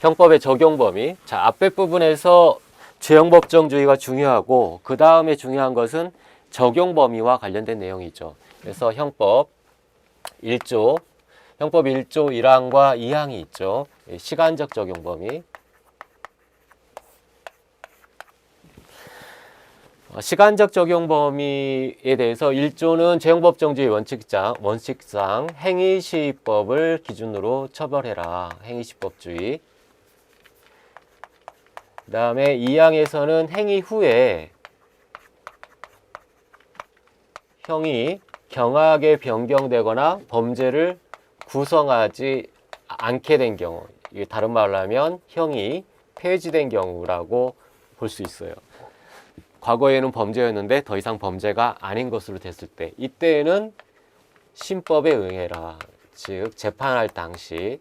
형법의 적용 범위. 자, 앞에 부분에서 죄형법정주의가 중요하고 그 다음에 중요한 것은 적용 범위와 관련된 내용이죠. 그래서 형법 1조 1항과 2항이 있죠. 시간적 적용 범위. 시간적 적용 범위에 대해서 1조는 죄형법정주의 원칙상 행위시법을 기준으로 처벌해라. 행위시법주의. 그 다음에 2항에서는 행위 후에 형이 경하게 변경되거나 범죄를 구성하지 않게 된 경우, 이게 다른 말로 하면 형이 폐지된 경우라고 볼 수 있어요. 과거에는 범죄였는데 더 이상 범죄가 아닌 것으로 됐을 때, 이때에는 신법에 응해라. 즉 재판할 당시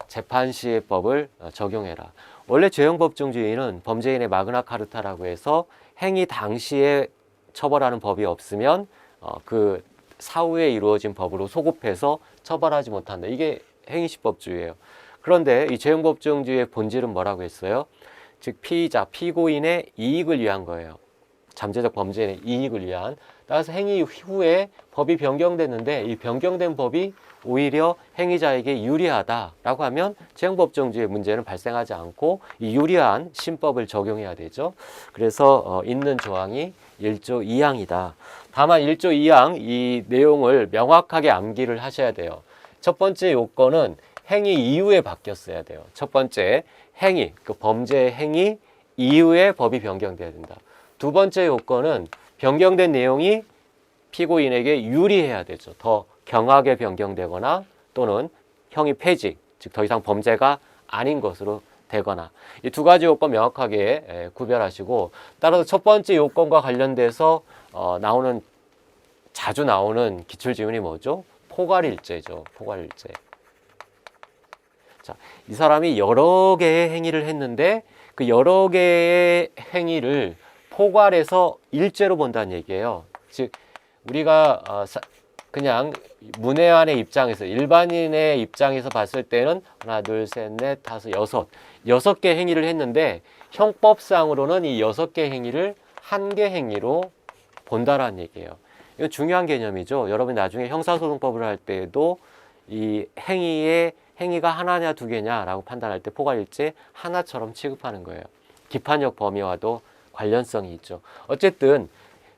재판 시의 법을 적용해라. 원래 죄형법정주의는 범죄인의 마그나 카르타라고 해서 행위 당시에 처벌하는 법이 없으면 그 사후에 이루어진 법으로 소급해서 처벌하지 못한다. 이게 행위시법주의예요. 그런데 이 죄형법정주의의 본질은 뭐라고 했어요? 즉 피의자, 피고인의 이익을 위한 거예요. 잠재적 범죄인의 이익을 위한. 따라서 행위 후에 법이 변경됐는데 이 변경된 법이 오히려 행위자에게 유리하다라고 하면 죄형법정주의의 문제는 발생하지 않고 이 유리한 신법을 적용해야 되죠. 그래서 있는 조항이 1조 2항이다. 다만 1조 2항 이 내용을 명확하게 암기를 하셔야 돼요. 첫 번째 요건은 행위 이후에 바뀌었어야 돼요. 첫 번째 행위, 그 범죄의 행위 이후에 법이 변경돼야 된다. 두 번째 요건은 변경된 내용이 피고인에게 유리해야 되죠. 더 경하게 변경되거나 또는 형이 폐지, 즉 더 이상 범죄가 아닌 것으로 되거나. 이 두 가지 요건 명확하게 구별하시고, 따라서 첫 번째 요건과 관련돼서 자주 나오는 기출지문이 뭐죠? 포괄일죄죠. 포괄일죄. 자, 이 사람이 여러 개의 행위를 했는데 그 여러 개의 행위를 포괄해서 일죄로 본다는 얘기예요. 즉 우리가 그냥 문외한의 입장에서, 일반인의 입장에서 봤을 때는 하나, 둘, 셋, 넷, 다섯, 여섯 개 행위를 했는데 형법상으로는 이 6개 행위를 한 개 행위로 본다라는 얘기예요. 이거 중요한 개념이죠. 여러분 나중에 형사소송법을 할 때에도 이 행위가 하나냐 두 개냐라고 판단할 때 포괄일죄 하나처럼 취급하는 거예요. 기판적 범위와도 관련성이 있죠. 어쨌든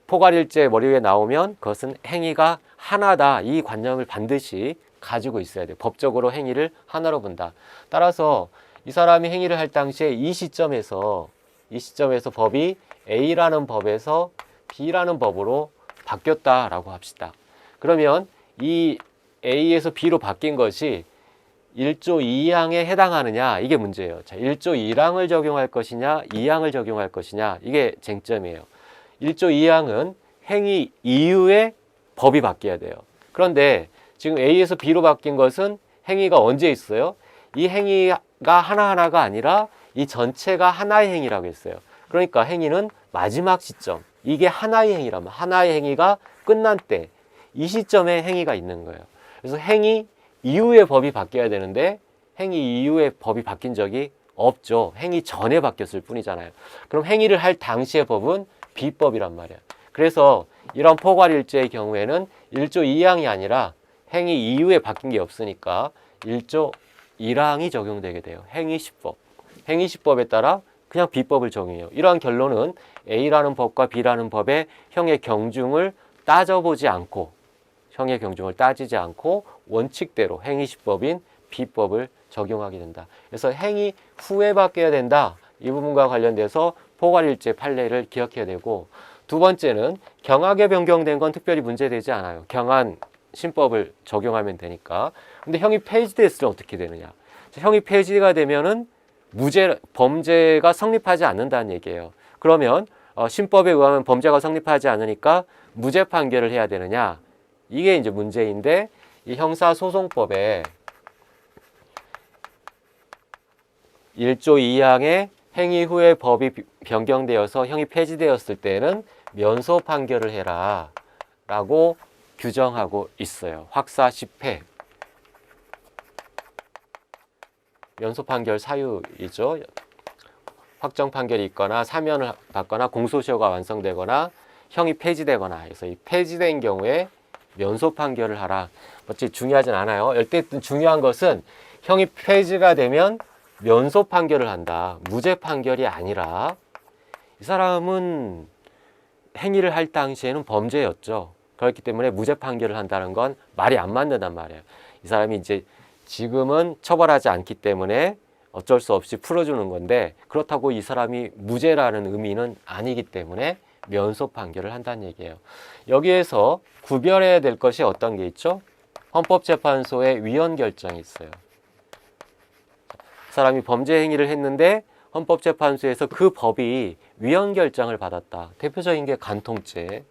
포괄일죄 머리 위에 나오면 그것은 행위가 하나다. 이 관념을 반드시 가지고 있어야 돼요. 법적으로 행위를 하나로 본다. 따라서 이 사람이 행위를 할 당시에 이 시점에서 법이 A라는 법에서 B라는 법으로 바뀌었다라고 합시다. 그러면 이 A에서 B로 바뀐 것이 1조 2항에 해당하느냐, 이게 문제예요. 자, 1조 1항을 적용할 것이냐 2항을 적용할 것이냐, 이게 쟁점이에요. 1조 2항은 행위 이후에 법이 바뀌어야 돼요. 그런데 지금 A에서 B로 바뀐 것은 행위가 언제 있어요? 이 행위가 하나하나가 아니라 이 전체가 하나의 행위라고 했어요. 그러니까 행위는 마지막 시점, 이게 하나의 행위라면 하나의 행위가 끝난 때, 이 시점에 행위가 있는 거예요. 그래서 행위 이후에 법이 바뀌어야 되는데 행위 이후에 법이 바뀐 적이 없죠. 행위 전에 바뀌었을 뿐이잖아요. 그럼 행위를 할 당시의 법은 B법이란 말이야. 그래서 이런 포괄일죄의 경우에는 1조 2항이 아니라 행위 이후에 바뀐 게 없으니까 1조 1항이 적용되게 돼요. 행위시법. 행위시법에 따라 그냥 B법을 적용해요. 이러한 결론은 A라는 법과 B라는 법의 형의 경중을 따지지 않고 원칙대로 행위시법인 B법을 적용하게 된다. 그래서 행위 후에 바뀌어야 된다. 이 부분과 관련돼서 포괄일죄 판례를 기억해야 되고, 두 번째는 경하게 변경된 건 특별히 문제되지 않아요. 경한 신법을 적용하면 되니까. 근데 형이 폐지됐을 때 어떻게 되느냐? 형이 폐지가 되면은 범죄가 성립하지 않는다는 얘기예요. 그러면 신법에 의하면 범죄가 성립하지 않으니까 무죄 판결을 해야 되느냐? 이게 이제 문제인데, 이 형사소송법에 1조 2항에 행위 후에 법이 변경되어서 형이 폐지되었을 때는 면소 판결을 해라 라고 규정하고 있어요. 확사 10회. 면소 판결 사유이죠. 확정 판결이 있거나 사면을 받거나 공소시효가 완성되거나 형이 폐지되거나 해서 이 폐지된 경우에 면소 판결을 하라. 어찌 중요하진 않아요. 어쨌든 중요한 것은 형이 폐지가 되면 면소 판결을 한다. 무죄 판결이 아니라 이 사람은 행위를 할 당시에는 범죄였죠. 그렇기 때문에 무죄 판결을 한다는 건 말이 안 맞는단 말이에요. 이 사람이 이제 지금은 처벌하지 않기 때문에 어쩔 수 없이 풀어주는 건데 그렇다고 이 사람이 무죄라는 의미는 아니기 때문에 면소 판결을 한다는 얘기예요. 여기에서 구별해야 될 것이 어떤 게 있죠? 헌법재판소의 위헌 결정이 있어요. 사람이 범죄 행위를 했는데 헌법재판소에서 그 법이 위헌 결정을 받았다. 대표적인 게 간통죄.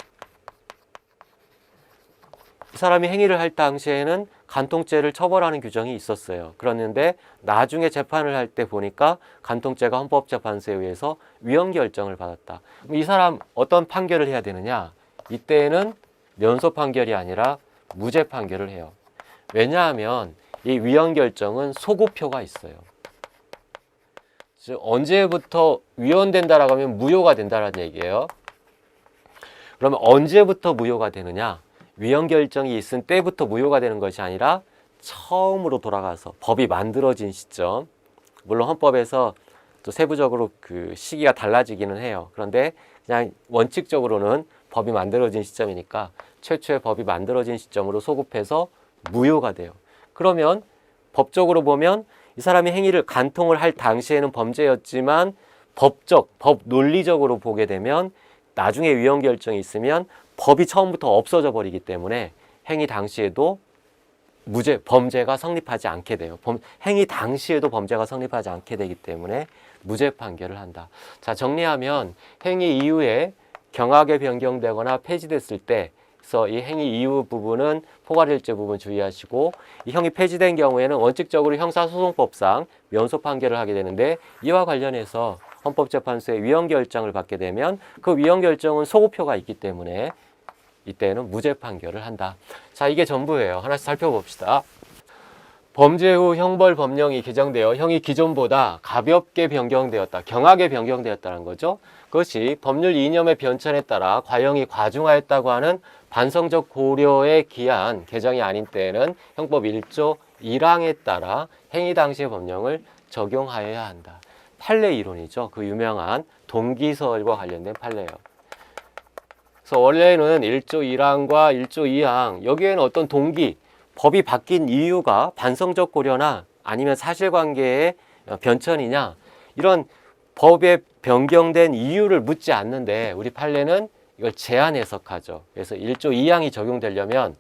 이 사람이 행위를 할 당시에는 간통죄를 처벌하는 규정이 있었어요. 그랬는데 나중에 재판을 할 때 보니까 간통죄가 헌법재판소에 의해서 위헌 결정을 받았다. 그럼 이 사람 어떤 판결을 해야 되느냐? 이때는 면소 판결이 아니라 무죄 판결을 해요. 왜냐하면 이 위헌 결정은 소급표가 있어요. 즉 언제부터 위헌된다라고 하면 무효가 된다는 얘기예요. 그러면 언제부터 무효가 되느냐? 위헌 결정이 있은 때부터 무효가 되는 것이 아니라 처음으로 돌아가서 법이 만들어진 시점. 물론 헌법에서 또 세부적으로 그 시기가 달라지기는 해요. 그런데 그냥 원칙적으로는 법이 만들어진 시점이니까 최초의 법이 만들어진 시점으로 소급해서 무효가 돼요. 그러면 법적으로 보면 이 사람이 행위를 간통을 할 당시에는 범죄였지만 법 논리적으로 보게 되면 나중에 위헌 결정이 있으면 법이 처음부터 없어져 버리기 때문에 행위 당시에도 범죄가 성립하지 않게 돼요. 행위 당시에도 범죄가 성립하지 않게 되기 때문에 무죄 판결을 한다. 자, 정리하면 행위 이후에 경하게 변경되거나 폐지됐을 때 그래서 이 행위 이후 부분은 포괄일죄 부분 주의하시고 이 형이 폐지된 경우에는 원칙적으로 형사소송법상 면소 판결을 하게 되는데 이와 관련해서 헌법재판소의 위헌 결정을 받게 되면 그 위헌 결정은 소급표가 있기 때문에 이때는 무죄 판결을 한다. 자, 이게 전부예요. 하나씩 살펴봅시다. 범죄 후 형벌 법령이 개정되어 형이 기존보다 가볍게 변경되었다. 경하게 변경되었다는 거죠. 그것이 법률 이념의 변천에 따라 과형이 과중하였다고 하는 반성적 고려에 기한 개정이 아닌 때에는 형법 1조 1항에 따라 행위 당시의 법령을 적용하여야 한다. 판례 이론이죠. 그 유명한 동기설과 관련된 판례예요. 그래서 원래는 1조 1항과 1조 2항 여기에는 어떤 법이 바뀐 이유가 반성적 고려나 아니면 사실관계의 변천이냐 이런 법에 변경된 이유를 묻지 않는데 우리 판례는 이걸 제한 해석하죠. 그래서 1조 2항이 적용되려면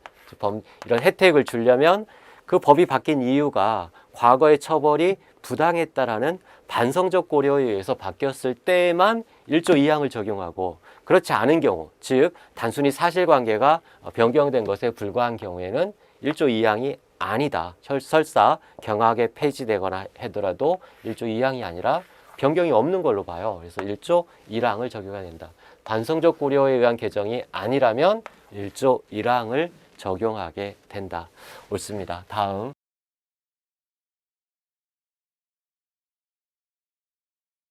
이런 혜택을 주려면 그 법이 바뀐 이유가 과거의 처벌이 부당했다라는 반성적 고려에 의해서 바뀌었을 때만 1조 2항을 적용하고 그렇지 않은 경우, 즉 단순히 사실관계가 변경된 것에 불과한 경우에는 1조 2항이 아니다. 설사 경하게 폐지되거나 하더라도 1조 2항이 아니라 변경이 없는 걸로 봐요. 그래서 1조 1항을 적용해야 된다. 반성적 고려에 의한 개정이 아니라면 1조 1항을 적용하게 된다. 옳습니다. 다음.